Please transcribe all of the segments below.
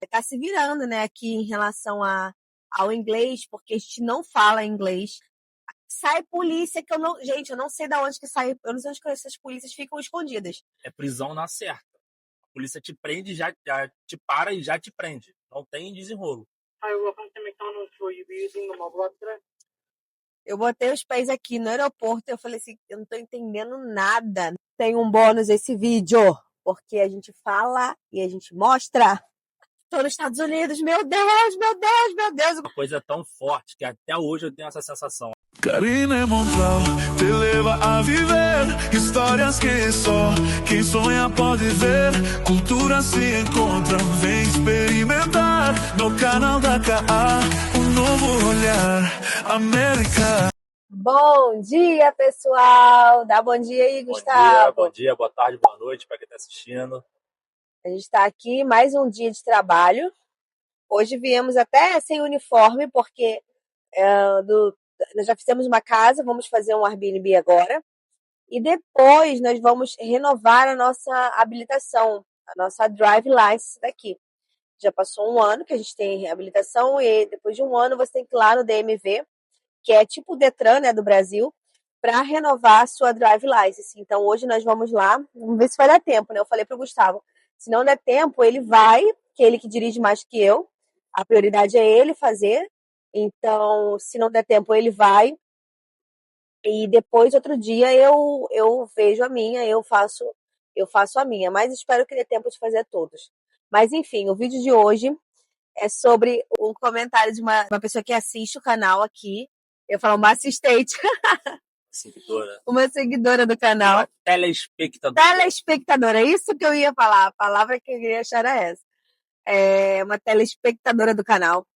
Tá se virando, né, aqui em relação ao inglês, porque a gente não fala inglês. Sai polícia que eu não. Gente, eu não sei de onde que sai. Eu não sei onde que essas polícias ficam escondidas. É prisão na certa. A polícia te prende, já te para e já te prende. Não tem desenrolo. Hi, welcome to McDonald's. Will you be using the mobile app today? Eu botei os pés aqui no aeroporto e eu falei assim, eu não tô entendendo nada. Tem um bônus esse vídeo, porque a gente fala e a gente mostra. Tô nos Estados Unidos, meu Deus, meu Deus, meu Deus. Uma coisa tão forte que até hoje eu tenho essa sensação. Karina Montral te leva a viver histórias que só quem sonha pode ver. Cultura se encontra, vem experimentar no canal da KA, um novo olhar, América. Bom dia, pessoal. Dá bom dia aí, Gustavo. Bom dia, boa tarde, boa noite para quem está assistindo. A gente está aqui mais um dia de trabalho. Hoje viemos até sem uniforme, porque nós já fizemos uma casa, vamos fazer um Airbnb agora. E depois nós vamos renovar a nossa habilitação, a nossa Drive License daqui. Já passou um ano que a gente tem habilitação e depois de um ano você tem que ir lá no DMV, que é tipo o Detran, né, do Brasil, para renovar a sua Drive License. Então hoje nós vamos lá, vamos ver se vai dar tempo, né? Eu falei pro Gustavo, se não der tempo, ele vai, que é ele que dirige mais que eu. A prioridade é ele fazer. Então, se não der tempo, ele vai. E depois, outro dia, eu vejo a minha, eu faço a minha. Mas espero que dê tempo de fazer todos. Mas, enfim, o vídeo de hoje é sobre um comentário de uma pessoa que assiste o canal aqui. Eu falo uma assistente. Seguidora. Uma seguidora do canal. Uma telespectadora. Telespectadora, é isso que eu ia falar. A palavra que eu queria achar era essa. É uma telespectadora do canal.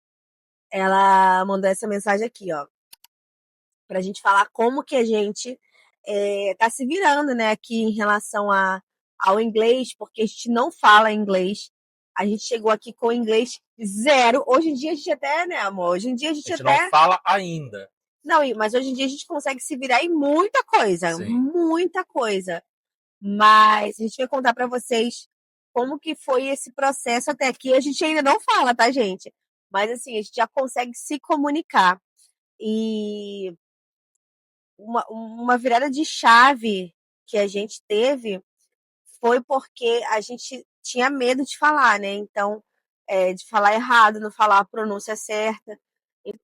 Ela mandou essa mensagem aqui, ó. Pra gente falar como que a gente tá se virando, né, aqui em relação ao inglês, porque a gente não fala inglês. A gente chegou aqui com inglês zero. Hoje em dia a gente até, né, amor? Hoje em dia a gente até... não fala ainda. Não, mas hoje em dia a gente consegue se virar em muita coisa. Sim. Muita coisa. Mas a gente vai contar pra vocês como que foi esse processo até aqui. A gente ainda não fala, tá, gente? Mas assim, a gente já consegue se comunicar. E uma virada de chave que a gente teve foi porque a gente tinha medo de falar, né? Então, de falar errado, não falar a pronúncia certa,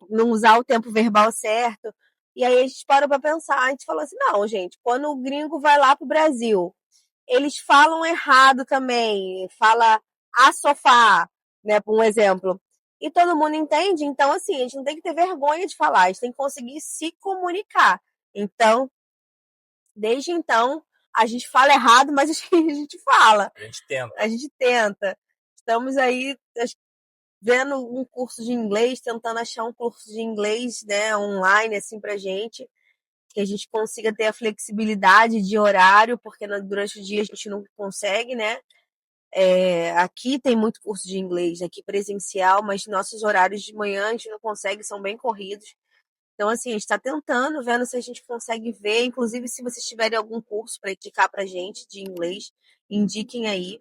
não usar o tempo verbal certo. E aí a gente parou para pensar, a gente falou assim, não, gente, quando o gringo vai lá pro Brasil, eles falam errado também, fala a sofá, né, por um exemplo. E todo mundo entende, então assim, a gente não tem que ter vergonha de falar, a gente tem que conseguir se comunicar. Então, desde então, a gente fala errado, mas a gente fala. A gente tenta. A gente tenta. Estamos aí vendo um curso de inglês, tentando achar um curso de inglês, né, online, assim, pra gente, que a gente consiga ter a flexibilidade de horário, porque durante o dia a gente não consegue, né? Aqui tem muito curso de inglês, aqui presencial, mas nossos horários de manhã a gente não consegue, são bem corridos. Então, assim, a gente está tentando, vendo se a gente consegue ver. Inclusive, se vocês tiverem algum curso para indicar para gente de inglês, indiquem aí.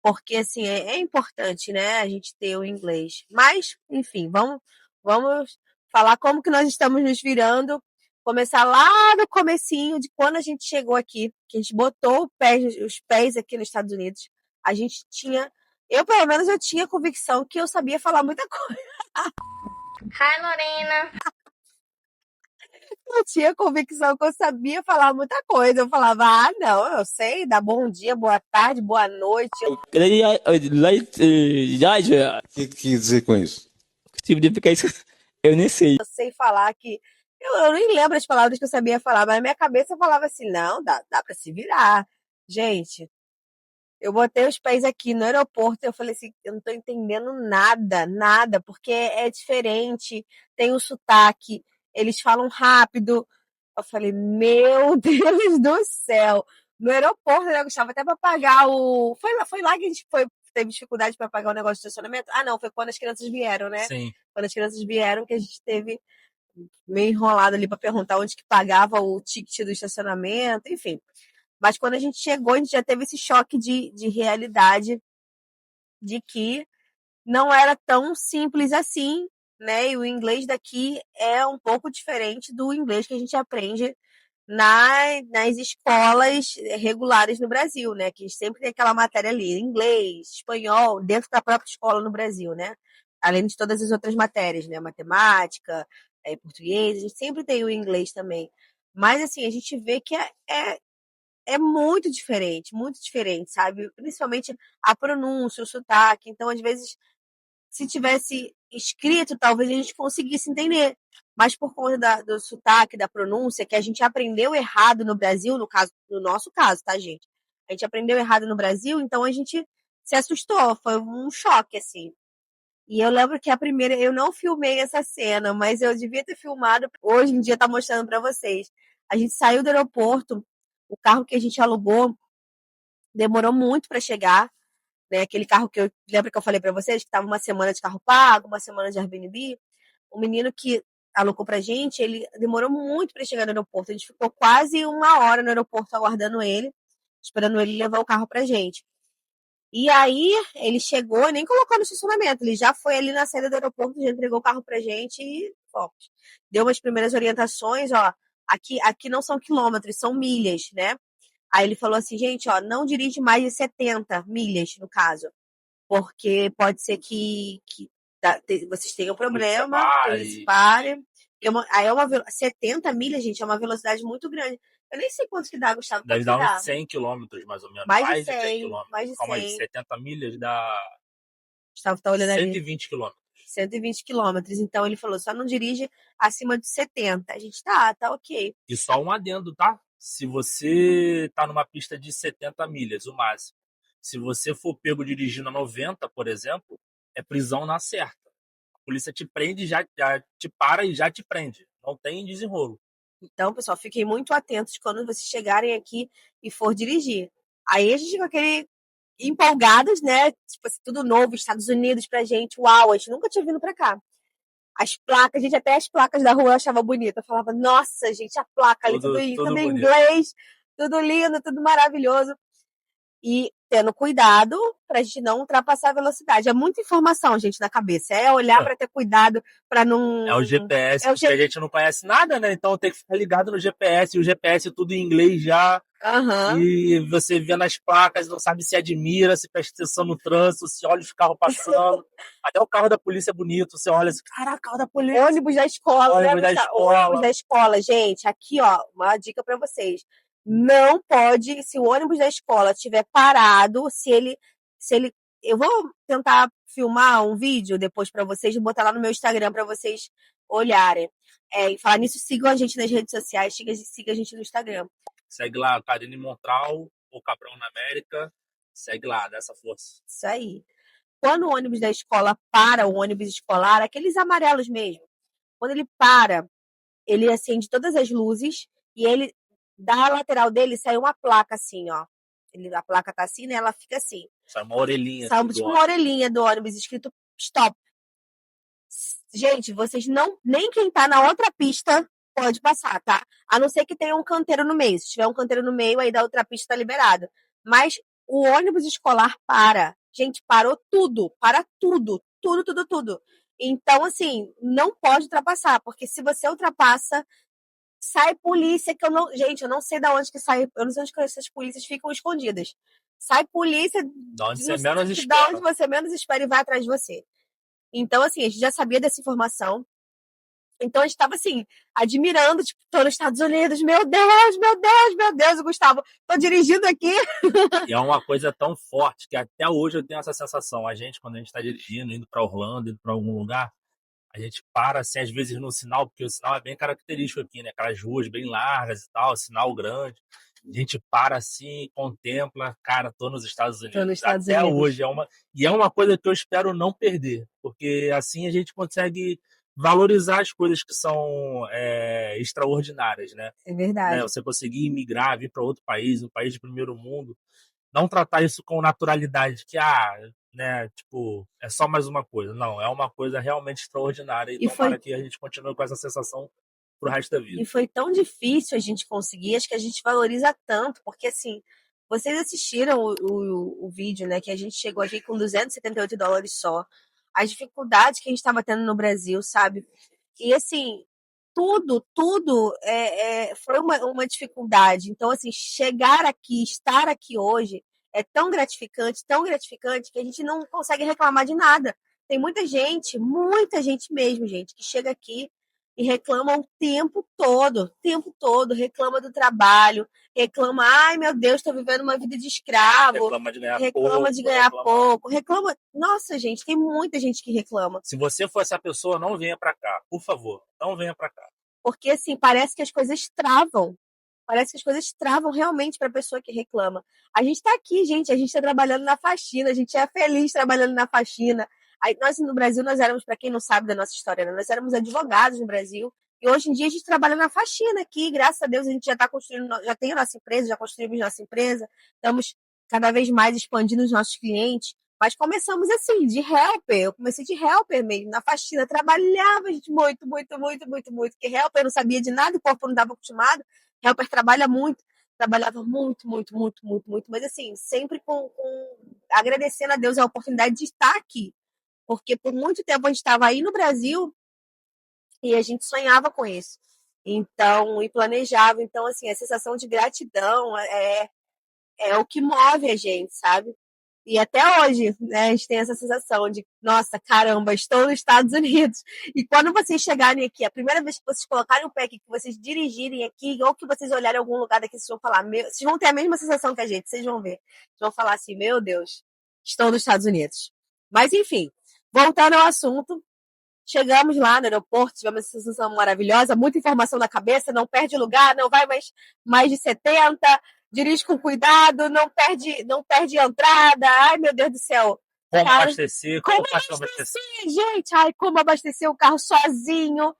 Porque, assim, é importante, né, a gente ter o inglês. Mas, enfim, vamos falar como que nós estamos nos virando. Começar lá no comecinho de quando a gente chegou aqui, que a gente botou os pés aqui nos Estados Unidos. A gente tinha... Eu, pelo menos, eu tinha convicção que eu sabia falar muita coisa. Hi, Lorena. Eu tinha convicção que eu sabia falar muita coisa. Eu falava, não, eu sei, dá bom dia, boa tarde, boa noite. O que quer dizer com isso? Significa isso, eu nem sei. Eu sei falar que... Eu nem lembro as palavras que eu sabia falar, mas na minha cabeça eu falava assim, não, dá pra se virar. Gente, eu botei os pés aqui no aeroporto e eu falei assim, eu não tô entendendo nada, porque é diferente, tem o sotaque, eles falam rápido. Eu falei, meu Deus do céu. No aeroporto, né, Gustavo? Até pra pagar o... Foi lá que a gente teve dificuldade para pagar o negócio de estacionamento? Ah, não, foi quando as crianças vieram, né? Sim. Quando as crianças vieram que a gente teve meio enrolado ali para perguntar onde que pagava o ticket do estacionamento, enfim. Mas quando a gente chegou, a gente já teve esse choque de realidade de que não era tão simples assim, né? E o inglês daqui é um pouco diferente do inglês que a gente aprende nas escolas regulares no Brasil, né? Que sempre tem aquela matéria ali, inglês, espanhol, dentro da própria escola no Brasil, né? Além de todas as outras matérias, né? Matemática, português, a gente sempre tem o inglês também. Mas, assim, a gente vê que é muito diferente, sabe? Principalmente a pronúncia, o sotaque. Então, às vezes, se tivesse escrito, talvez a gente conseguisse entender. Mas por conta do sotaque, da pronúncia, que a gente aprendeu errado no Brasil, no nosso caso, tá, gente? A gente aprendeu errado no Brasil, então a gente se assustou, foi um choque, assim. E eu lembro que a primeira, eu não filmei essa cena, mas eu devia ter filmado. Hoje em dia tá mostrando para vocês. A gente saiu do aeroporto, o carro que a gente alugou demorou muito para chegar, né? Aquele carro que eu lembro que eu falei para vocês, que estava uma semana de carro pago, uma semana de Airbnb. O menino que alocou pra gente, ele demorou muito para chegar no aeroporto. A gente ficou quase 1 hora no aeroporto aguardando ele, esperando ele levar o carro pra gente. E aí, ele chegou e nem colocou no estacionamento. Ele já foi ali na saída do aeroporto, já entregou o carro pra gente e fomos. Deu umas primeiras orientações, ó. Aqui não são quilômetros, são milhas, né? Aí ele falou assim, gente, ó, não dirige mais de 70 milhas, no caso. Porque pode ser que vocês tenham problema, eles parem. Aí 70 milhas, gente, é uma velocidade muito grande. Eu nem sei quanto que dá, Gustavo. Deve Quanto que dar dá? uns 100 quilômetros, mais ou menos. Mais de 100 quilômetros. mais de Calma aí, 100. 70 milhas dá Gustavo tá olhando ali. 120 quilômetros. 120 quilômetros. Então ele falou, só não dirige acima de 70. A gente tá ok. E só um adendo, tá? Se você tá numa pista de 70 milhas, o máximo. Se você for pego dirigindo a 90, por exemplo, é prisão na certa. A polícia te prende, já te para e já te prende. Não tem desenrolo. Então, pessoal, fiquem muito atentos quando vocês chegarem aqui e for dirigir. Aí a gente vai querer empolgados, né? Tipo assim, tudo novo, Estados Unidos pra gente. Uau, a gente nunca tinha vindo pra cá. As placas, gente, até as placas da rua eu achava bonita. Eu falava, nossa, gente, a placa ali, tudo em inglês, tudo lindo, tudo maravilhoso. E tendo cuidado pra gente não ultrapassar a velocidade. É muita informação, gente, na cabeça. É olhar pra ter cuidado, pra não... É o GPS, porque a gente não conhece nada, né? Então tem que ficar ligado no GPS. E o GPS tudo em inglês já. E você vê nas placas, não sabe se admira, se presta atenção no trânsito, se olha os carros passando. Até o carro da polícia é bonito. Você olha assim, caraca, carro da polícia. Ônibus da escola. Ônibus da escola. Ônibus da escola, gente. Aqui, ó, uma dica pra vocês. Não pode, se o ônibus da escola estiver parado, se ele... Eu vou tentar filmar um vídeo depois pra vocês, vou botar lá no meu Instagram pra vocês olharem. E falar nisso, sigam a gente nas redes sociais, siga a gente no Instagram. Segue lá, Karine Montral, ou Cabrão na América. Segue lá, dessa força. Isso aí. Quando o ônibus da escola para, o ônibus escolar, aqueles amarelos mesmo, quando ele para, ele acende todas as luzes e ele, da lateral dele, sai uma placa assim, ó. A placa tá assim, né? Ela fica assim. Sai uma orelhinha. Sai tipo uma orelhinha do ônibus escrito stop. Gente, vocês não... Nem quem tá na outra pista pode passar, tá? A não ser que tenha um canteiro no meio. Se tiver um canteiro no meio, aí da outra pista tá liberado. Mas o ônibus escolar para. Gente, parou tudo. Para tudo. Tudo. Então, assim, não pode ultrapassar. Porque se você ultrapassa, sai polícia que eu não... Gente, eu não sei de onde que sai... Eu não sei onde que essas polícias ficam escondidas. Sai polícia... De onde você menos espera. De onde você menos espera e vai atrás de você. Então, assim, a gente já sabia dessa informação. Então, a gente estava, assim, admirando, tipo, tô nos Estados Unidos, meu Deus, Gustavo, tô dirigindo aqui. E é uma coisa tão forte que até hoje eu tenho essa sensação. A gente, quando a gente tá dirigindo, indo para Orlando, indo para algum lugar, a gente para, assim, às vezes no sinal, porque o sinal é bem característico aqui, né? Aquelas ruas bem largas e tal, sinal grande. A gente para assim, contempla, cara, tô nos Estados Unidos. Até hoje. É uma coisa que eu espero não perder, porque assim a gente consegue valorizar as coisas que são extraordinárias, né? É verdade. Você conseguir imigrar, vir para outro país, um país de primeiro mundo, não tratar isso com naturalidade, que, tipo, é só mais uma coisa. Não, é uma coisa realmente extraordinária. Então, para que a gente continue com essa sensação pro resto da vida. E foi tão difícil a gente conseguir, acho que a gente valoriza tanto, porque assim, vocês assistiram o vídeo, né, que a gente chegou aqui com $278 só. as dificuldades que a gente estava tendo no Brasil, sabe? E assim, tudo foi uma dificuldade. Então, assim, chegar aqui, estar aqui hoje é tão gratificante que a gente não consegue reclamar de nada. Tem muita gente mesmo, gente, que chega aqui e reclama o tempo todo, reclama do trabalho, reclama, ai meu Deus, estou vivendo uma vida de escravo, Reclama de ganhar reclama pouco. de ganhar pouco, reclama. Nossa, gente, tem muita gente que reclama. Se você for essa pessoa, não venha pra cá. Por favor, não venha pra cá. Porque, assim, parece que as coisas travam. Parece que as coisas travam realmente para a pessoa que reclama. A gente está aqui, gente, a gente está trabalhando na faxina, a gente é feliz trabalhando na faxina. Aí, nós no Brasil, nós éramos, para quem não sabe da nossa história, né? Nós éramos advogados no Brasil. E hoje em dia a gente trabalha na faxina aqui. Graças a Deus a gente já está construindo, já tem a nossa empresa, já construímos nossa empresa. Estamos cada vez mais expandindo os nossos clientes. Mas começamos assim, de helper. Eu comecei de helper mesmo, na faxina. Trabalhava, gente, muito. Porque helper não sabia de nada, o corpo não estava acostumado. Helper trabalha muito. Trabalhava muito. Mas assim, sempre agradecendo a Deus a oportunidade de estar aqui. Porque por muito tempo a gente estava aí no Brasil e a gente sonhava com isso. Então, e planejava. Então, assim, a sensação de gratidão é o que move a gente, sabe? E até hoje, né, a gente tem essa sensação de, nossa, caramba, estou nos Estados Unidos. E quando vocês chegarem aqui, a primeira vez que vocês colocarem o pé aqui, que vocês dirigirem aqui, ou que vocês olharem algum lugar daqui, vocês vão falar, vocês vão ter a mesma sensação que a gente, vocês vão ver. Vocês vão falar assim, meu Deus, estou nos Estados Unidos. Mas, enfim, voltando ao assunto, chegamos lá no aeroporto, tivemos essa sensação maravilhosa, muita informação na cabeça, não perde lugar, não vai mais de 70, dirige com cuidado, não perde entrada. Ai, meu Deus do céu. Como Cara, abastecer, como abastecer, gente? Ai, como abastecer o carro sozinho.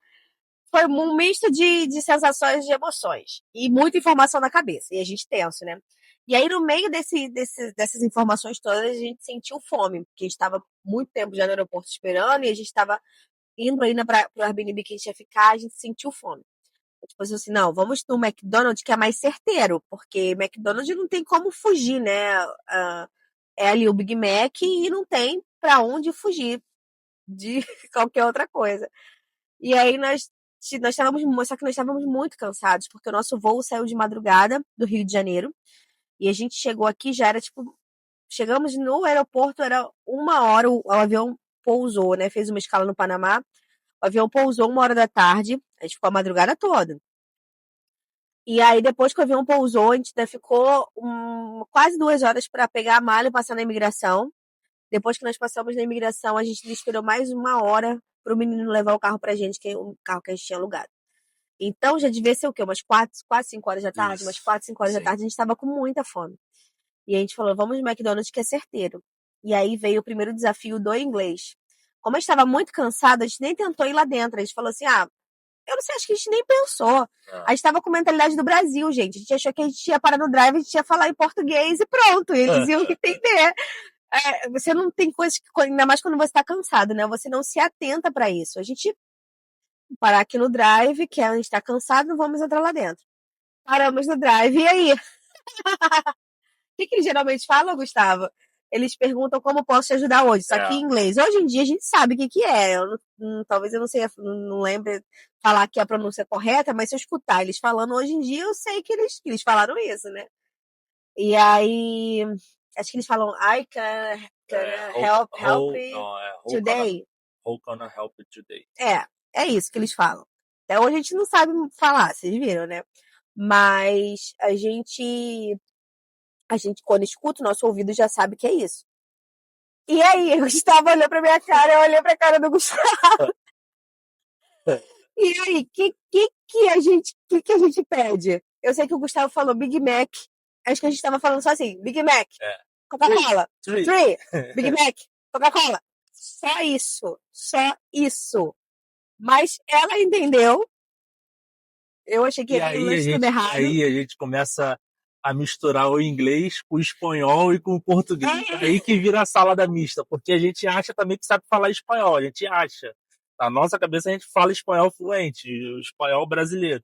Foi um misto de sensações e de emoções. E muita informação na cabeça. E a gente tenso, né? E aí, no meio dessas informações todas, a gente sentiu fome, porque a gente estava muito tempo já no aeroporto esperando e a gente estava indo ainda para o Airbnb que a gente ia ficar, a gente sentiu fome. Tipo assim, não, vamos no McDonald's que é mais certeiro, porque McDonald's não tem como fugir, né? É ali o Big Mac e não tem para onde fugir de qualquer outra coisa. E aí nós estávamos, só que nós estávamos muito cansados, porque o nosso voo saiu de madrugada do Rio de Janeiro e a gente chegou aqui, já era tipo, chegamos no aeroporto, era 1 hora, o avião pousou, né? Fez uma escala no Panamá. O avião pousou 1 hora da tarde, a gente ficou a madrugada toda. E aí, depois que o avião pousou, a gente ainda ficou quase 2 horas para pegar a mala e passar na imigração. Depois que nós passamos na imigração, a gente esperou mais 1 hora para o menino levar o carro pra gente, que é o carro que a gente tinha alugado. Então, já devia ser o quê? Umas 5 horas da tarde? Isso. Umas 4, 5 horas Sim. da tarde, a gente estava com muita fome. E a gente falou, vamos no McDonald's que é certeiro. E aí veio o primeiro desafio do inglês. Como a gente estava muito cansado, a gente nem tentou ir lá dentro. A gente falou assim, eu não sei, acho que a gente nem pensou. A gente estava com a mentalidade do Brasil, gente. A gente achou que a gente ia parar no drive, a gente ia falar em português e pronto. Eles iam entender. Você não tem coisa que, ainda mais quando você está cansado, né? Você não se atenta para isso. A gente parar aqui no drive, que a gente está cansado, não vamos entrar lá dentro. Paramos no drive, e aí? O que eles geralmente falam, Gustavo? Eles perguntam como posso te ajudar hoje, só que em inglês. Hoje em dia a gente sabe o que é. Talvez eu não sei, não lembre falar aqui a pronúncia correta, mas se eu escutar eles falando hoje em dia, eu sei que eles falaram isso, né? E aí, acho que eles falam, I can help you today. How can I help you today? É isso que eles falam. Até hoje a gente não sabe falar, vocês viram, né? Mas a gente, quando escuta, o nosso ouvido já sabe que é isso. E aí, o Gustavo olhou pra minha cara, eu olhei pra cara do Gustavo. E aí, que a gente pede? Eu sei que o Gustavo falou Big Mac. Acho que a gente tava falando só assim, Big Mac, Coca-Cola, 3, Big Mac, Coca-Cola. Só isso. Mas ela entendeu. Eu achei que ia tudo errado. Aí a gente começa a misturar o inglês com o espanhol e com o português. Aí que vira a salada mista, porque a gente acha também que sabe falar espanhol, a gente acha. Na nossa cabeça a gente fala espanhol fluente, o espanhol brasileiro.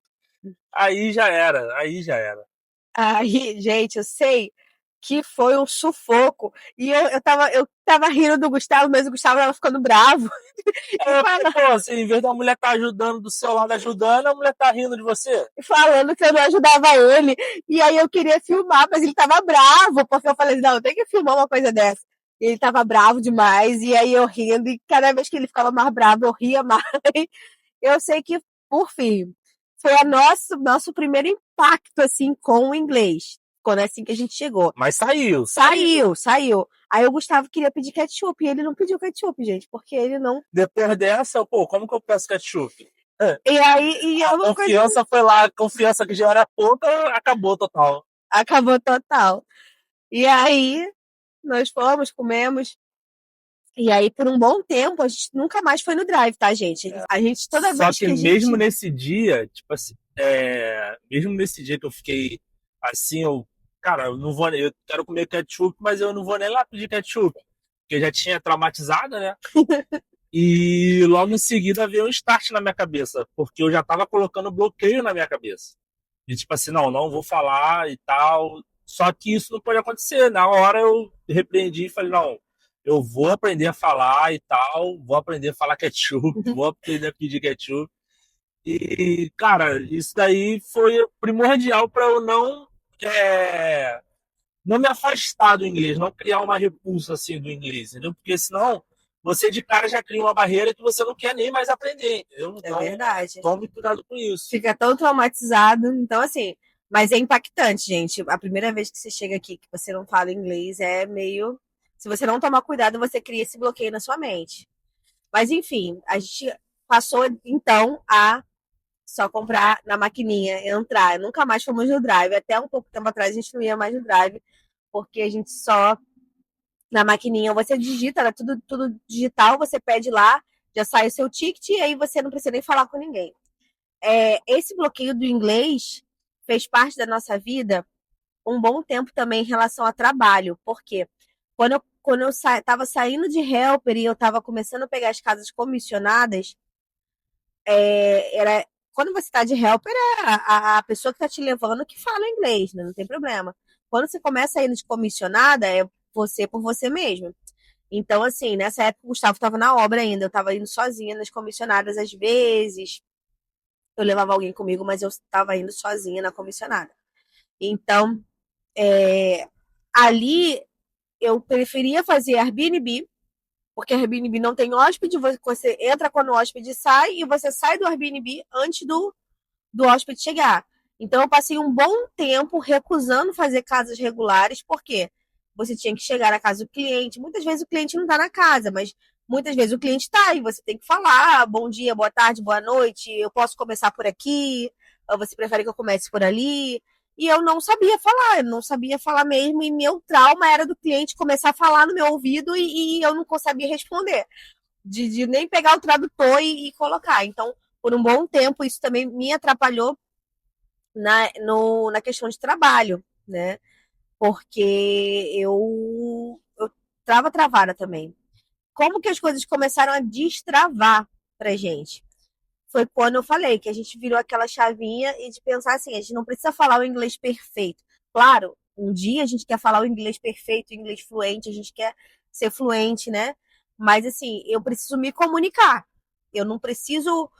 Aí já era. Aí, gente, eu sei que foi um sufoco. E eu tava rindo do Gustavo, mas o Gustavo tava ficando bravo. Pô, assim, em vez da mulher tá ajudando do seu lado, ajudando, a mulher tá rindo de você. Falando que eu não ajudava ele. E aí eu queria filmar, mas ele tava bravo, porque eu falei, não, tem que filmar uma coisa dessa. E ele tava bravo demais, e aí eu rindo, e cada vez que ele ficava mais bravo, eu ria mais. Eu sei que, por fim, foi nosso primeiro impacto, assim, com o inglês. Quando é assim que a gente chegou. Mas saiu. Saiu. Aí o Gustavo queria pedir ketchup, e ele não pediu ketchup, gente, porque ele não... Depois dessa, pô, como que eu peço ketchup? E aí, A confiança foi lá, a confiança que já era pouca, acabou total. acabou total. E aí, nós fomos, comemos. E aí, por um bom tempo, a gente nunca mais foi no drive, tá, gente? A gente, toda Só vez que que a gente... mesmo nesse dia, tipo assim, mesmo nesse dia que eu fiquei assim, cara, eu não vou, eu quero comer ketchup, mas eu não vou nem lá pedir ketchup, porque eu já tinha traumatizado, né? E logo em seguida veio um start na minha cabeça, porque eu já tava colocando bloqueio na minha cabeça. E tipo assim, não vou falar e tal. Só que isso não pode acontecer. Na hora eu repreendi e falei, não, eu vou aprender a falar e tal, vou aprender a falar ketchup, vou aprender a pedir ketchup. E, cara, isso daí foi primordial para eu não me afastar do inglês, não criar uma repulsa assim do inglês, entendeu? Porque senão você de cara já cria uma barreira que você não quer nem mais aprender, entendeu? É Então, verdade. tome cuidado com isso. Fica tão traumatizado. Então, assim, mas é impactante, gente. A primeira vez que você chega aqui, que você não fala inglês, é meio... Se você não tomar cuidado, você cria esse bloqueio na sua mente. Mas, enfim, a gente passou, então, a só comprar na maquininha, entrar. Nunca mais fomos no drive. Até um pouco tempo atrás a gente não ia mais no drive, porque a gente só na maquininha você digita, era tudo digital, você pede lá, já sai o seu ticket e aí você não precisa nem falar com ninguém. Esse bloqueio do inglês fez parte da nossa vida um bom tempo também em relação a trabalho, porque quando eu estava saindo de helper e eu estava começando a pegar as casas comissionadas, era quando você está de helper, é a pessoa que está te levando que fala inglês, né? Não tem problema. Quando você começa a ir de comissionada, é você por você mesmo. Então, assim, nessa época o Gustavo estava na obra ainda, eu estava indo sozinha nas comissionadas às vezes. Eu levava alguém comigo, mas eu estava indo sozinha na comissionada. Então, ali eu preferia fazer Airbnb, porque Airbnb não tem hóspede, você entra quando o hóspede sai e você sai do Airbnb antes do hóspede chegar. Então eu passei um bom tempo recusando fazer casas regulares, porque você tinha que chegar na casa do cliente. Muitas vezes o cliente não está na casa, mas muitas vezes o cliente está e você tem que falar bom dia, boa tarde, boa noite, eu posso começar por aqui, ou você prefere que eu comece por ali? E eu não sabia falar mesmo, e meu trauma era do cliente começar a falar no meu ouvido e eu não sabia responder, de nem pegar o tradutor e colocar. Então, por um bom tempo, isso também me atrapalhou na questão de trabalho, né? Porque eu estava travada também. Como que as coisas começaram a destravar pra gente? Foi quando eu falei que a gente virou aquela chavinha e de pensar assim, a gente não precisa falar o inglês perfeito. Claro, um dia a gente quer falar o inglês perfeito, o inglês fluente, a gente quer ser fluente, né? Mas assim, eu preciso me comunicar. Eu não preciso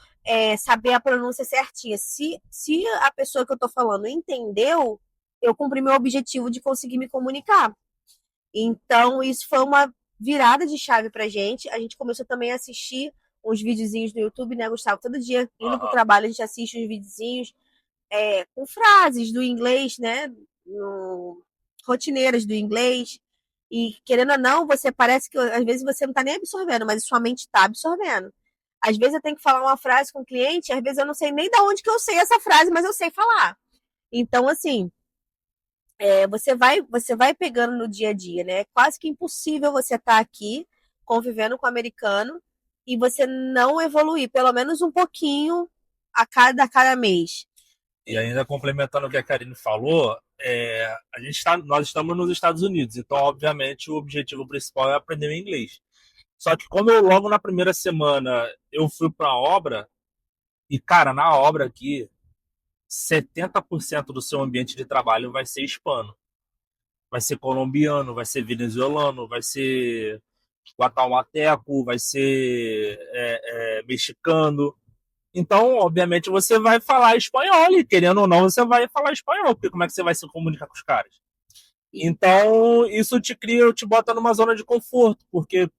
saber a pronúncia certinha. Se a pessoa que eu tô falando entendeu, eu cumpri meu objetivo de conseguir me comunicar. Então, isso foi uma virada de chave pra gente. A gente começou também a assistir uns videozinhos no YouTube, né, Gustavo? Todo dia, indo pro trabalho, a gente assiste uns videozinhos com frases do inglês, né? Rotineiras do inglês. E, querendo ou não, você parece que às vezes você não tá nem absorvendo, mas sua mente tá absorvendo. Às vezes eu tenho que falar uma frase com o cliente, às vezes eu não sei nem de onde que eu sei essa frase, mas eu sei falar. Então, assim, você vai pegando no dia a dia, né? É quase que impossível você estar aqui convivendo com o americano e você não evoluir, pelo menos um pouquinho cada mês. E ainda complementando o que a Karine falou, nós estamos nos Estados Unidos, então, obviamente, o objetivo principal é aprender o inglês. Só que como eu logo na primeira semana eu fui para a obra, e, cara, na obra aqui, 70% do seu ambiente de trabalho vai ser hispano. vai ser colombiano, vai ser venezuelano, vai ser guatemalteco, vai ser mexicano. Então, obviamente, você vai falar espanhol e, querendo ou não, você vai falar espanhol, porque como é que você vai se comunicar com os caras? Então, isso te bota numa zona de conforto, porque,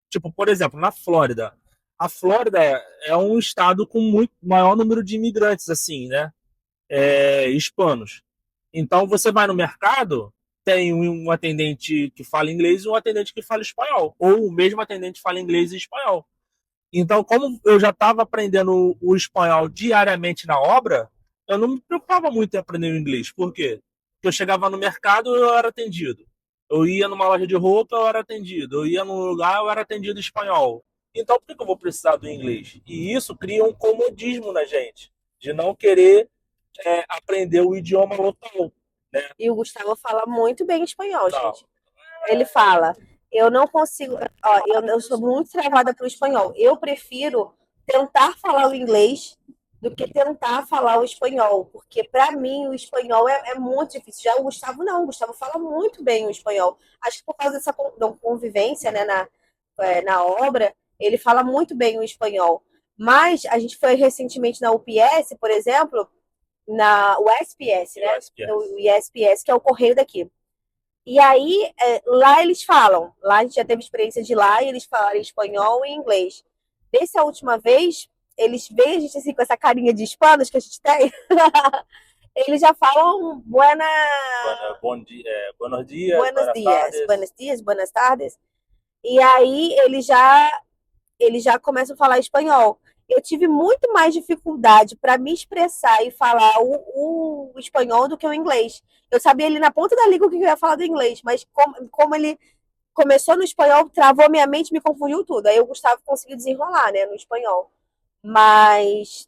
tipo, por exemplo, na Flórida. A Flórida é um estado com muito maior número de imigrantes, assim, né? Hispanos. Então, você vai no mercado, tem um atendente que fala inglês e um atendente que fala espanhol. Ou o mesmo atendente fala inglês e espanhol. Então, como eu já estava aprendendo o espanhol diariamente na obra, eu não me preocupava muito em aprender o inglês. Por quê? Porque eu chegava no mercado, eu era atendido. Eu ia numa loja de roupa, eu era atendido. Eu ia num lugar, eu era atendido em espanhol. Então, por que eu vou precisar do inglês? E isso cria um comodismo na gente, de não querer aprender o idioma local, né? E o Gustavo fala muito bem espanhol, Não. gente. Ele fala, eu não consigo, ó, eu sou muito travada para o espanhol. Eu prefiro tentar falar o inglês do que tentar falar o espanhol, porque para mim o espanhol é muito difícil. Já o Gustavo não, o Gustavo fala muito bem o espanhol. Acho que por causa dessa convivência, né, na obra, ele fala muito bem o espanhol. Mas a gente foi recentemente na UPS, por exemplo, na USPS, né? O ISPS, que é o correio daqui. E aí, lá eles falam, lá a gente já teve experiência de lá, e eles falaram espanhol e inglês. Dessa última vez, eles veem a gente assim com essa carinha de hispanos que a gente tem, eles já falam Buenos dias, buenos buenas dias, tardes. buenos dias, buenas tardes. E aí eles já começam a falar espanhol. Eu tive muito mais dificuldade para me expressar e falar o espanhol do que o inglês. Eu sabia ali na ponta da língua o que eu ia falar do inglês, mas como ele começou no espanhol, travou minha mente, me confundiu tudo. Aí o Gustavo conseguiu desenrolar, né, no espanhol. Mas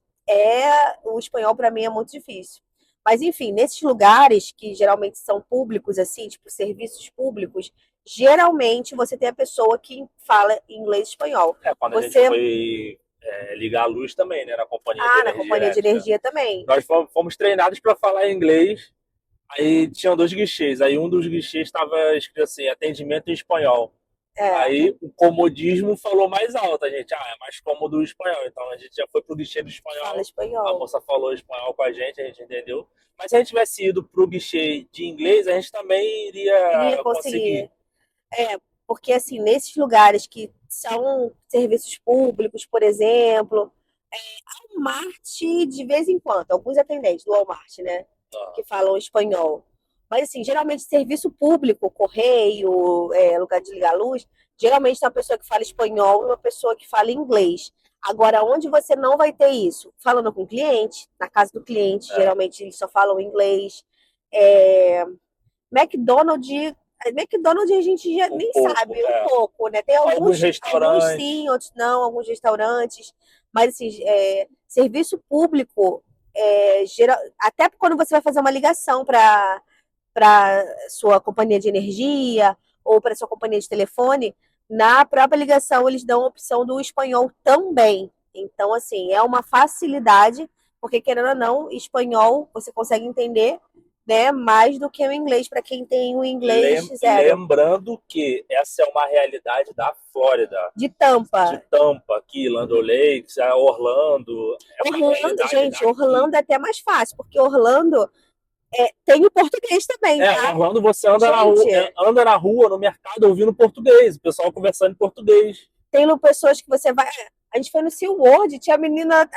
o espanhol para mim é muito difícil. Mas enfim, nesses lugares que geralmente são públicos, assim, tipo serviços públicos, geralmente você tem a pessoa que fala inglês e espanhol. Quando a gente foi ligar a luz também, né, na companhia de energia. Na companhia de energia também. Nós fomos treinados para falar inglês. Aí tinham 2 guichês. Aí um dos guichês estava escrito assim, atendimento em espanhol. Aí o comodismo falou mais alto. A gente, é mais cômodo o espanhol. Então a gente já foi pro guichê do espanhol. Fala espanhol. A moça falou espanhol com a gente entendeu. Mas se a gente tivesse ido pro guichê de inglês, a gente também iria conseguir. Porque assim, nesses lugares que são serviços públicos, por exemplo, Walmart de vez em quando, alguns atendentes do Walmart, né? Que falam espanhol. Mas, assim, geralmente serviço público, correio, lugar de ligar a luz, geralmente tem uma pessoa que fala espanhol e uma pessoa que fala inglês. Agora, onde você não vai ter isso? Falando com o cliente, na casa do cliente, geralmente eles só falam inglês. McDonald's a gente já nem sabe, um pouco, né? Tem alguns restaurantes. Alguns sim, outros não, alguns restaurantes. Mas, assim, serviço público, até quando você vai fazer uma ligação para sua companhia de energia ou para sua companhia de telefone, na própria ligação eles dão a opção do espanhol também. Então, assim, é uma facilidade, porque querendo ou não, espanhol você consegue entender, né, mais do que o inglês, para quem tem o inglês zero. Lembrando que essa é uma realidade da Flórida. De Tampa. De Tampa, aqui, Land O'Lakes, Orlando. Orlando, gente, Orlando é até mais fácil, porque Orlando tem o português também, tá? Orlando você anda na rua, no mercado, ouvindo português, o pessoal conversando em português. Tem pessoas que você vai... A gente foi no SeaWorld, tinha a menina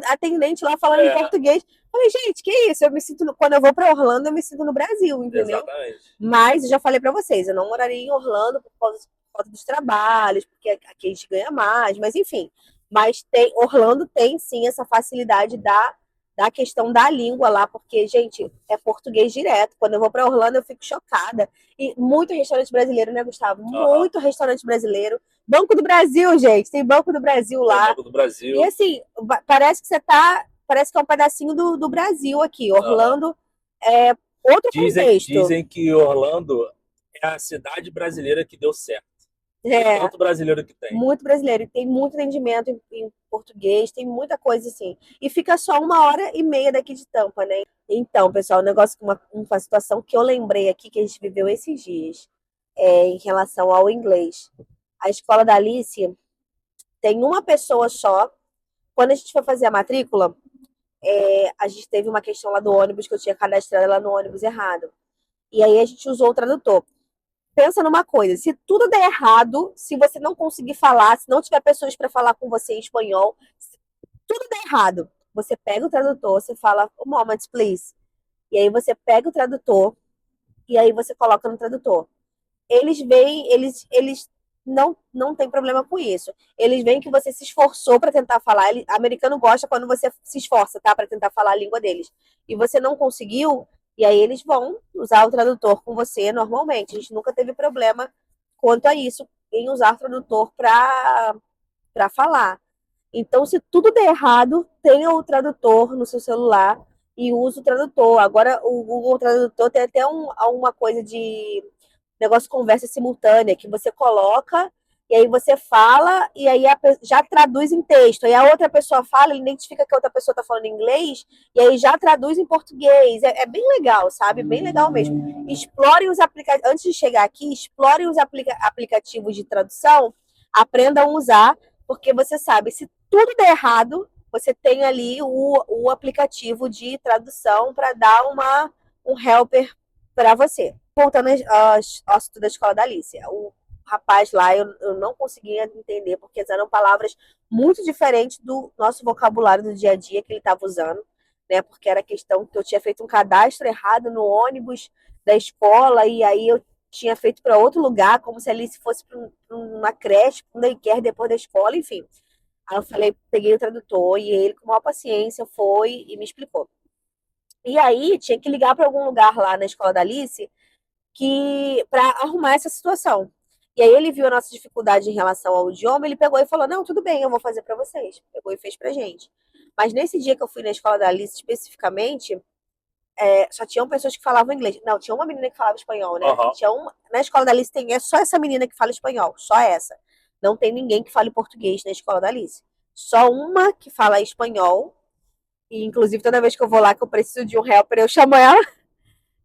atendente lá falando em português. Falei, gente, que isso? Quando eu vou para Orlando, eu me sinto no Brasil, entendeu? Exatamente. Mas eu já falei para vocês, eu não moraria em Orlando por causa dos trabalhos, porque aqui a gente ganha mais, mas enfim. Mas Orlando tem sim essa facilidade da questão da língua lá, porque, gente, é português direto. Quando eu vou para Orlando, eu fico chocada. E muito restaurante brasileiro, né, Gustavo? Muito restaurante brasileiro. Banco do Brasil, gente. Tem Banco do Brasil lá. Banco do Brasil. E assim, parece que é um pedacinho do Brasil aqui. Orlando é outro contexto. Dizem que Orlando é a cidade brasileira que deu certo. Tanto brasileiro que tem. Muito brasileiro. E tem muito atendimento em português, tem muita coisa assim. E fica só 1h30 daqui de Tampa, né? Então, pessoal, um negócio, uma situação que eu lembrei aqui que a gente viveu esses dias, em relação ao inglês. A escola da Alice tem uma pessoa só. Quando a gente foi fazer a matrícula, a gente teve uma questão lá do ônibus, que eu tinha cadastrado ela no ônibus errado. E aí a gente usou o tradutor. Pensa numa coisa, se tudo der errado, se você não conseguir falar, se não tiver pessoas para falar com você em espanhol, se tudo der errado, você pega o tradutor, você fala, "Um moment, please." E aí você pega o tradutor e aí você coloca no tradutor. Eles veem, eles não tem problema com isso. Eles veem que você se esforçou para tentar falar. Americano gosta quando você se esforça, tá, para tentar falar a língua deles. E você não conseguiu, e aí eles vão usar o tradutor com você normalmente. A gente nunca teve problema quanto a isso em usar o tradutor para falar. Então, se tudo der errado, tenha o tradutor no seu celular e use o tradutor. Agora, o Google Tradutor tem até uma coisa de negócio de conversa simultânea, que você coloca e aí você fala e aí já traduz em texto. Aí a outra pessoa fala, ele identifica que a outra pessoa está falando inglês e aí já traduz em português. É bem legal, sabe? Bem legal mesmo. Explorem os aplicativos. Antes de chegar aqui, explorem os aplicativos de tradução, aprendam a usar, porque você sabe, se tudo der errado, você tem ali o aplicativo de tradução para dar um helper para você. Voltando ao assunto da escola da Alicia, o rapaz lá eu não conseguia entender, porque eram palavras muito diferentes do nosso vocabulário do dia a dia que ele estava usando, né? Porque era questão que eu tinha feito um cadastro errado no ônibus da escola, e aí eu tinha feito para outro lugar, como se a Alice fosse para uma creche, para um daycare depois da escola, enfim. Aí eu falei, peguei o tradutor e ele, com maior paciência, foi e me explicou. E aí tinha que ligar para algum lugar lá na escola da Alice que para arrumar essa situação. E aí ele viu a nossa dificuldade em relação ao idioma, ele pegou e falou: "Não, tudo bem, eu vou fazer para vocês." Pegou e fez pra gente. Mas nesse dia que eu fui na escola da Alice especificamente, só tinham pessoas que falavam inglês. Não, tinha uma menina que falava espanhol, né? Aham. Na escola da Alice tem só essa menina que fala espanhol, só essa. Não tem ninguém que fale português na escola da Alice. Só uma que fala espanhol. E inclusive toda vez que eu vou lá que eu preciso de um helper, eu chamo ela.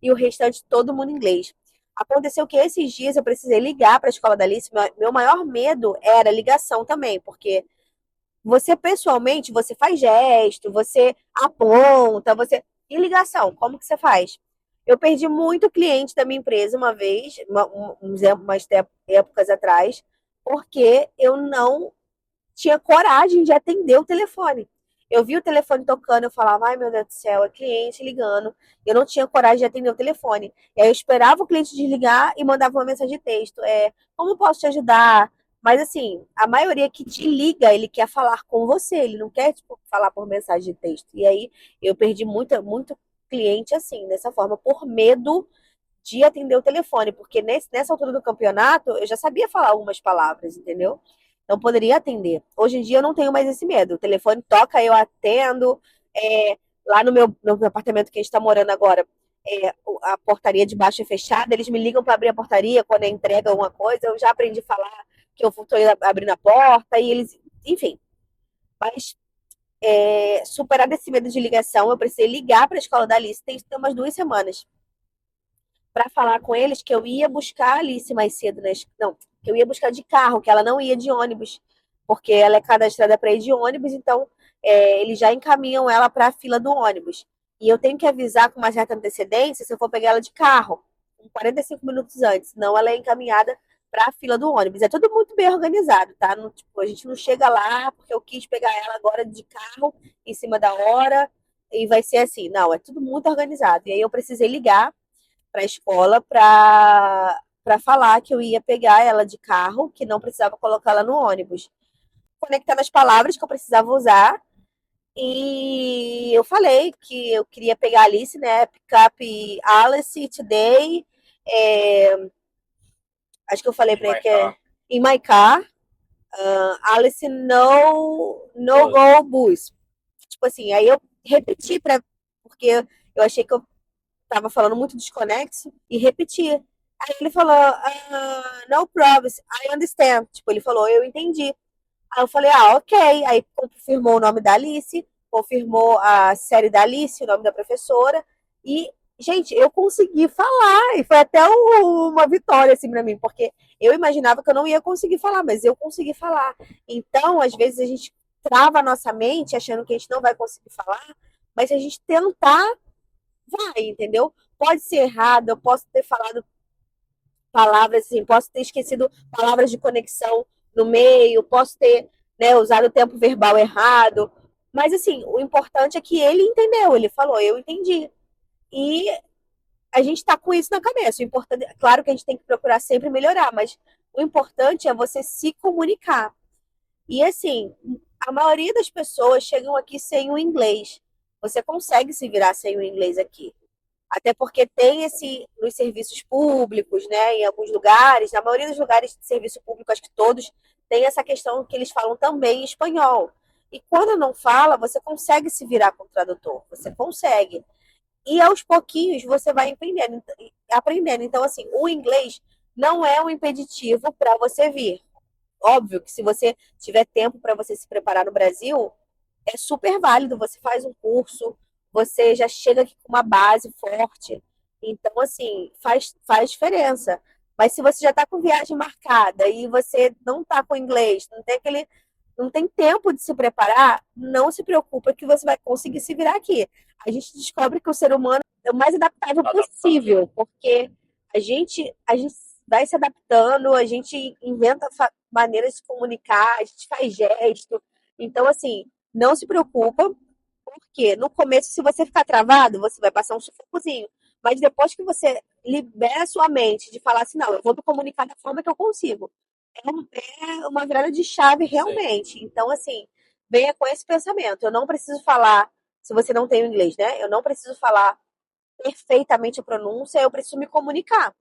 E o restante todo mundo inglês. Aconteceu que esses dias eu precisei ligar para a escola da Alice. Meu maior medo era ligação também, porque você pessoalmente, você faz gesto, você aponta, você. E ligação, como que você faz? Eu perdi muito cliente da minha empresa uma vez, umas épocas atrás, porque eu não tinha coragem de atender o telefone. Eu vi o telefone tocando, eu falava, ai meu Deus do céu, é cliente ligando. Eu não tinha coragem de atender o telefone. E aí eu esperava o cliente desligar e mandava uma mensagem de texto. Como posso te ajudar? Mas assim, a maioria que te liga, ele quer falar com você, ele não quer, tipo, falar por mensagem de texto. E aí eu perdi muito cliente assim, dessa forma, por medo de atender o telefone, porque nessa altura do campeonato eu já sabia falar algumas palavras, entendeu? Então poderia atender. Hoje em dia eu não tenho mais esse medo. O telefone toca, eu atendo. Lá no meu apartamento que a gente está morando agora, a portaria de baixo é fechada, eles me ligam para abrir a portaria quando é entrega alguma coisa. Eu já aprendi a falar que eu estou abrindo a porta e eles, enfim. Mas superar esse medo de ligação, eu precisei ligar para a escola da Alice, tem umas 2 semanas para falar com eles que eu ia buscar a Alice mais cedo, né? Não, que eu ia buscar de carro, que ela não ia de ônibus, porque ela é cadastrada para ir de ônibus, então eles já encaminham ela para a fila do ônibus. E eu tenho que avisar com uma certa antecedência se eu for pegar ela de carro, 45 minutos antes, senão ela é encaminhada para a fila do ônibus. É tudo muito bem organizado, tá? Não, tipo, a gente não chega lá porque eu quis pegar ela agora de carro, em cima da hora, e vai ser assim. Não, é tudo muito organizado. E aí eu precisei ligar para a escola para falar que eu ia pegar ela de carro, que não precisava colocar ela no ônibus. Conectando as palavras que eu precisava usar. E eu falei que eu queria pegar a Alice, né? Pick up Alice today. Acho que eu falei para ele que é in my car. Alice no go bus. Tipo assim, aí eu repeti porque eu achei que eu tava falando muito desconexo e repeti. Aí ele falou, no problem, I understand. Tipo, ele falou, eu entendi. Aí eu falei, ok. Aí confirmou o nome da Alice, confirmou a série da Alice, o nome da professora, E, gente, eu consegui falar, e foi até uma vitória, assim, pra mim, porque eu imaginava que eu não ia conseguir falar, mas eu consegui falar. Então, às vezes, a gente trava a nossa mente achando que a gente não vai conseguir falar, mas se a gente tentar, vai, entendeu? Pode ser errado, eu posso ter falado palavras, assim, posso ter esquecido palavras de conexão no meio, posso ter, né, usado o tempo verbal errado, mas, assim, o importante é que ele entendeu, ele falou, eu entendi. E a gente está com isso na cabeça. O importante, claro que a gente tem que procurar sempre melhorar, mas o importante é você se comunicar. E assim, a maioria das pessoas chegam aqui sem o inglês. Você consegue se virar sem o inglês aqui. Até porque tem esse nos serviços públicos, né? Em alguns lugares, na maioria dos lugares de serviço público, acho que todos, tem essa questão que eles falam também em espanhol. E quando não fala, você consegue se virar com o tradutor. Você consegue. E aos pouquinhos você vai aprendendo. Então, assim, o inglês não é um impeditivo para você vir. Óbvio que se você tiver tempo para você se preparar no Brasil, é super válido. Você faz um curso, você já chega aqui com uma base forte. Então, assim, faz diferença. Mas se você já está com viagem marcada e você não está com inglês, não tem tempo de se preparar, não se preocupa que você vai conseguir se virar aqui. A gente descobre que o ser humano é o mais adaptável possível, porque a gente vai se adaptando, a gente inventa maneiras de se comunicar, a gente faz gesto. Então, assim, não se preocupa, porque no começo, se você ficar travado, você vai passar um sufocozinho. Mas depois que você libera a sua mente de falar assim, não, eu vou me comunicar da forma que eu consigo. É uma virada de chave realmente. Sim. Então, assim, venha com esse pensamento. Eu não preciso falar, se você não tem o inglês, né? Eu não preciso falar perfeitamente a pronúncia, eu preciso me comunicar.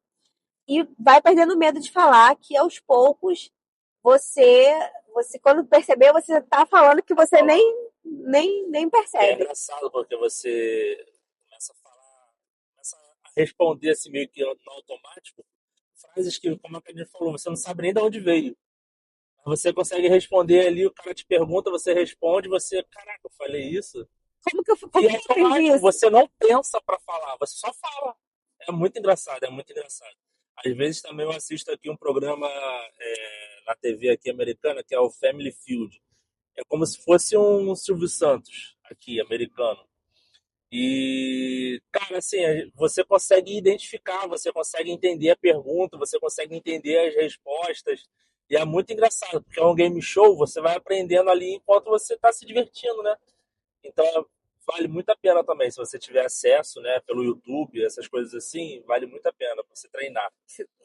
E vai perdendo medo de falar que aos poucos você quando perceber, você tá falando que você nem percebe. É engraçado porque você começa a falar, começa a responder assim meio que no automático, frases que, como a gente falou, você não sabe nem de onde veio. Você consegue responder ali, o cara te pergunta, você responde, você, caraca, eu falei isso? Como e é automático, você não pensa pra falar, você só fala. É muito engraçado, é muito engraçado. Às vezes também eu assisto aqui um programa na TV aqui americana, que é o Family Feud. É como se fosse um Silvio Santos aqui, americano. E, cara, assim, você consegue identificar, você consegue entender a pergunta, você consegue entender as respostas. E é muito engraçado, porque é um game show, você vai aprendendo ali enquanto você está se divertindo, né? Então, vale muito a pena também, se você tiver acesso, né, pelo YouTube, essas coisas assim, vale muito a pena pra você treinar.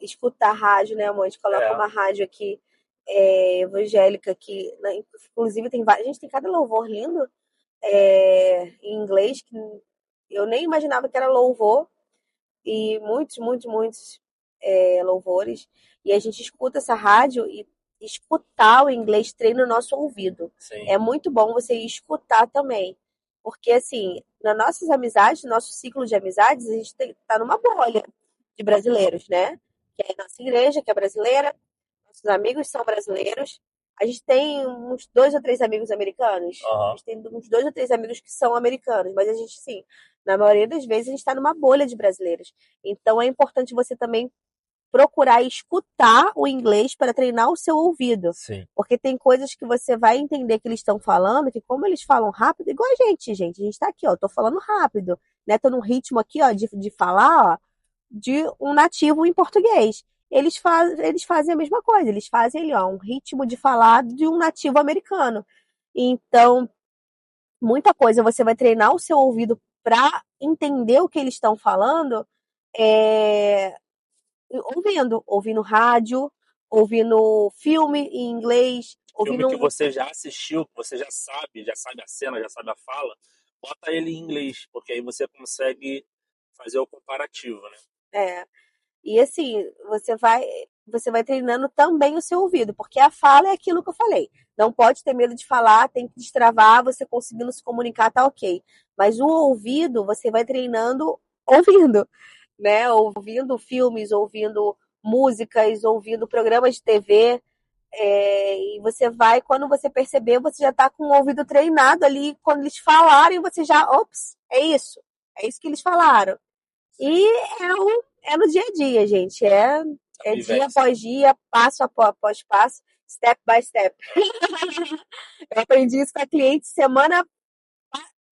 Escutar rádio, né, amor? A gente coloca uma rádio aqui evangélica que, né, inclusive, a gente tem cada louvor lindo em inglês que eu nem imaginava que era louvor, e muitos louvores. E a gente escuta essa rádio e escutar o inglês treina o nosso ouvido. Sim. É muito bom você escutar também. Porque, assim, nas nossas amizades, no nosso ciclo de amizades, a gente tá numa bolha de brasileiros, né? Que é a nossa igreja, que é brasileira, nossos amigos são brasileiros. A gente tem uns 2 ou 3 amigos americanos. Uhum. A gente tem uns 2 ou 3 amigos que são americanos, mas a gente, sim, na maioria das vezes, a gente está numa bolha de brasileiros. Então é importante você também procurar escutar o inglês para treinar o seu ouvido. Sim. Porque tem coisas que você vai entender que eles estão falando, que como eles falam rápido, igual a gente. A gente tá aqui, ó, tô falando rápido, né? Tô num ritmo aqui, ó, de falar, ó, de um nativo em português. Eles fazem a mesma coisa, eles fazem ali, ó, um ritmo de falar de um nativo americano. Então, muita coisa você vai treinar o seu ouvido para entender o que eles estão falando, ouvindo rádio, ouvindo filme em inglês, Filme que você já assistiu, que você já sabe a cena, já sabe a fala, bota ele em inglês, porque aí você consegue fazer o comparativo, né? E assim, você vai treinando também o seu ouvido, porque a fala é aquilo que eu falei. Não pode ter medo de falar, tem que destravar, você conseguindo se comunicar, tá ok. Mas o ouvido, você vai treinando ouvindo, né? Ouvindo filmes, ouvindo músicas, ouvindo programas de TV. E você vai, quando você perceber, você já tá com o ouvido treinado ali, quando eles falarem, você já, ops, é isso. É isso que eles falaram. E é no dia a dia, gente. É dia Vivência. após dia, passo após passo, step by step. Eu aprendi isso com a cliente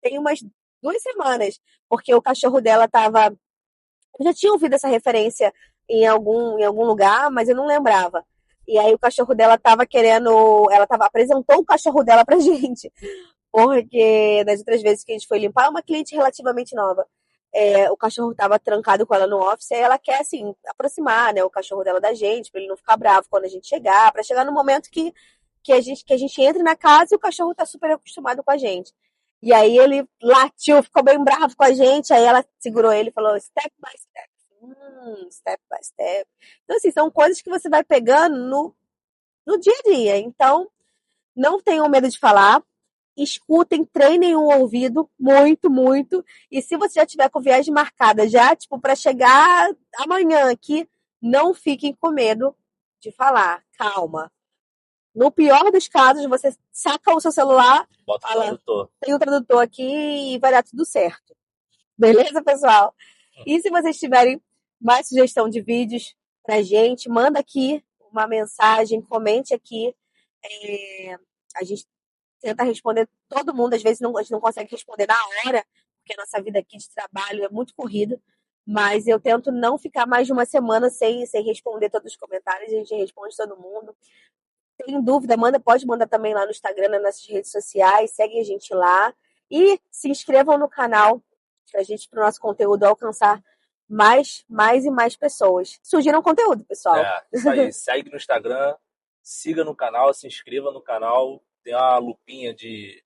tem umas 2 semanas, porque o cachorro dela tava. Eu já tinha ouvido essa referência em algum lugar, mas eu não lembrava. E aí o cachorro dela tava querendo. Apresentou o cachorro dela pra gente. Porque das outras vezes que a gente foi limpar, é uma cliente relativamente nova. O cachorro estava trancado com ela no office, e ela quer, assim, aproximar, né, o cachorro dela da gente, para ele não ficar bravo quando a gente chegar, para chegar no momento que a gente entre na casa e o cachorro tá super acostumado com a gente. E aí ele latiu, ficou bem bravo com a gente, aí ela segurou ele e falou, step by step. Step by step. Então, assim, são coisas que você vai pegando no dia a dia. Então, não tenham medo de falar, escutem, treinem o ouvido muito, muito. E se você já tiver com viagem marcada já, tipo, para chegar amanhã aqui, não fiquem com medo de falar. Calma. No pior dos casos, você saca o seu celular, Bota o fala, tradutor. tem um tradutor aqui e vai dar tudo certo. Beleza, pessoal? E se vocês tiverem mais sugestão de vídeos pra gente, manda aqui uma mensagem, comente aqui. A gente tenta responder todo mundo, às vezes a gente não consegue responder na hora, porque a nossa vida aqui de trabalho é muito corrida, mas eu tento não ficar mais de uma semana sem responder todos os comentários, a gente responde todo mundo. Tem dúvida, pode mandar também lá no Instagram, nas nossas redes sociais, segue a gente lá e se inscrevam no canal para o nosso conteúdo alcançar mais e mais pessoas. Surgiram conteúdo, pessoal. Isso aí. Segue no Instagram, siga no canal, se inscreva no canal. Tem uma lupinha de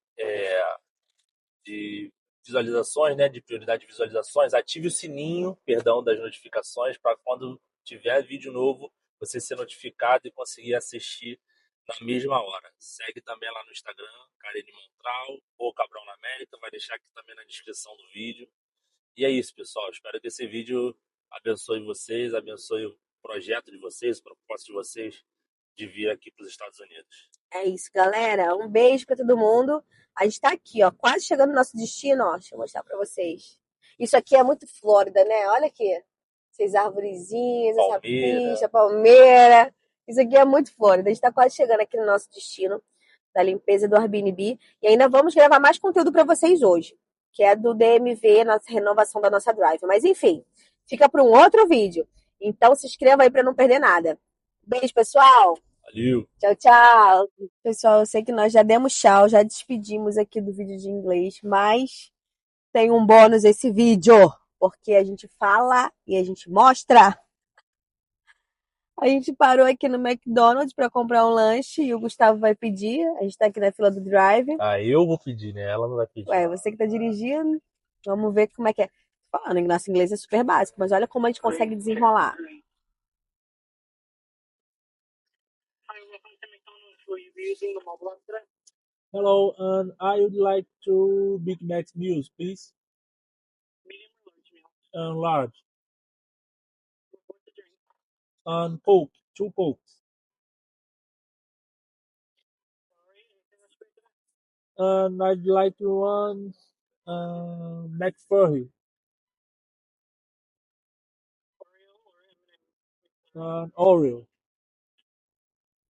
visualizações, né? De prioridade de visualizações. Ative o sininho, perdão, das notificações para quando tiver vídeo novo você ser notificado e conseguir assistir na mesma hora. Segue também lá no Instagram, Karine Montral ou Cabral na América. Vai deixar aqui também na descrição do vídeo. E é isso, pessoal. Espero que esse vídeo abençoe vocês, abençoe o projeto de vocês, o propósito de vocês de vir aqui para os Estados Unidos. É isso, galera. Um beijo para todo mundo. A gente tá aqui, ó, quase chegando no nosso destino, ó. Deixa eu mostrar para vocês. Isso aqui é muito Flórida, né? Olha aqui. Essas arvorezinhas, essa pista, palmeira. Isso aqui é muito Flórida. A gente tá quase chegando aqui no nosso destino da limpeza do Airbnb. E ainda vamos gravar mais conteúdo para vocês hoje, que é do DMV, nossa renovação da nossa drive. Mas enfim, fica para um outro vídeo. Então se inscreva aí para não perder nada. Beijo, pessoal! Valeu! Tchau, tchau! Pessoal, eu sei que nós já demos tchau, já despedimos aqui do vídeo de inglês, mas tem um bônus esse vídeo, porque a gente fala e a gente mostra. A gente parou aqui no McDonald's para comprar um lanche e o Gustavo vai pedir. A gente tá aqui na fila do drive. Eu vou pedir, né? Ela não vai pedir. Ué, você que tá dirigindo. Vamos ver como é que é. Tô falando que nosso inglês é super básico, mas olha como a gente consegue desenrolar. Hi, welcome to McDonald's. Will you be using the mobile app today? Hello, and I would like 2 Big Mac meals, please. Medium or large meal? Large. What's the drink? And Coke, 2 Cokes. Sorry, anything else for you today? And I'd like 1 McFlurry. Oreo or M&M? And Oreo.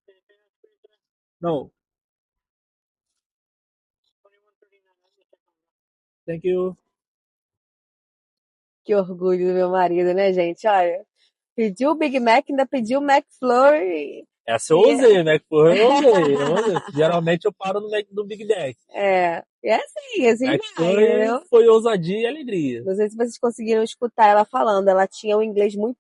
Anything else for you today? No, 21.39. Let me check on that. thank you. Que orgulho do meu marido, né, gente? Olha, pediu o Big Mac, ainda pediu o McFlurry. Essa eu usei, McFlurry eu usei. Geralmente eu paro no Big Mac. E assim vai, McFlurry foi ousadia e alegria. Não sei se vocês conseguiram escutar ela falando. Ela tinha um inglês muito.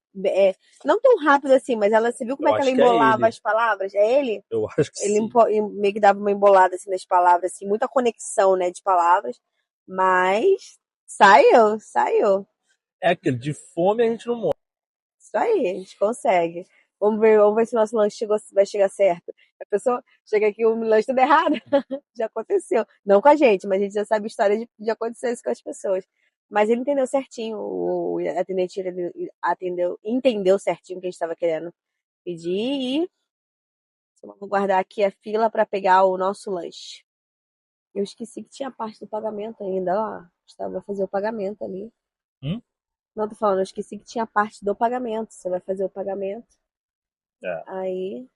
Não tão rápido assim, mas você viu como é que ela embolava as palavras? É ele? Eu acho que Ele sim. meio que dava uma embolada assim nas palavras, assim, muita conexão, né, de palavras. Mas saiu. É aquilo, de fome a gente não morre. Isso aí, a gente consegue. Vamos ver se o nosso lanche vai chegar certo. A pessoa chega aqui, o lanche tudo errado. Já aconteceu. Não com a gente, mas a gente já sabe a história de acontecer isso com as pessoas. Mas ele entendeu certinho, o atendente entendeu certinho o que a gente estava querendo pedir e vamos guardar aqui a fila para pegar o nosso lanche. Eu esqueci que tinha a parte do pagamento ainda, ó. Gustavo vai fazer o pagamento ali. Hum? Não, tô falando, eu esqueci que tinha a parte do pagamento. Você vai fazer o pagamento. É. Aí.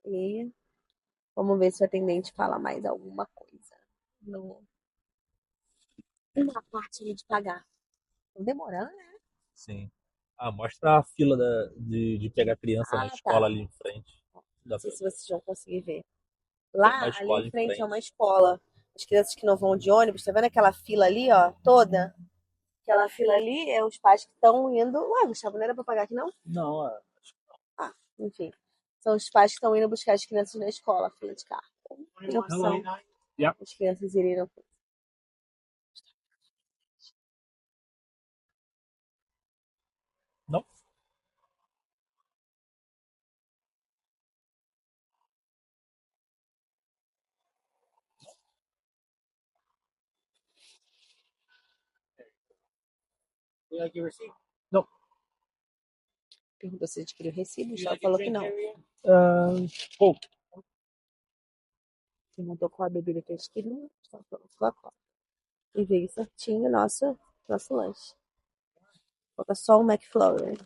E vamos ver se o atendente fala mais alguma coisa. Na parte ali de pagar. Tô demorando, né? Sim. Mostra a fila de pegar criança na escola Tá. ali em frente. Não sei se vocês vão conseguir ver. Tem uma Lá, ali escola em em frente é frente. uma escola. As crianças que não vão de ônibus, tá vendo aquela fila ali, ó, toda? Aquela fila ali é os pais que estão indo. Ué, Gustavo, não era pra pagar aqui, não? Não, Enfim. São os pais que estão indo buscar as crianças na escola, fila de carro. Tem opção. Yeah. As crianças irem na frente. Não. Não. Perguntou se a gente queria o recibo, só falou que não. Pouco. Perguntou qual a bebida que a gente queria, só falou Coca-Cola. E veio certinho nosso lanche. Falta só o McFlurry.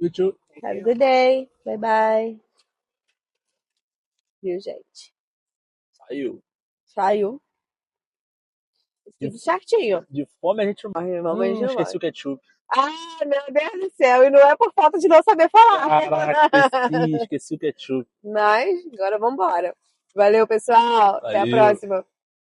You too. Have a good day. Bye bye. Viu, gente? Saiu. Tudo certinho. De fome a gente morre. Vamos de esqueci o ketchup. Meu Deus do céu. E não é por falta de não saber falar. Caraca, esqueci o ketchup. Mas agora vamos embora. Valeu, pessoal. Até a Valeu. próxima.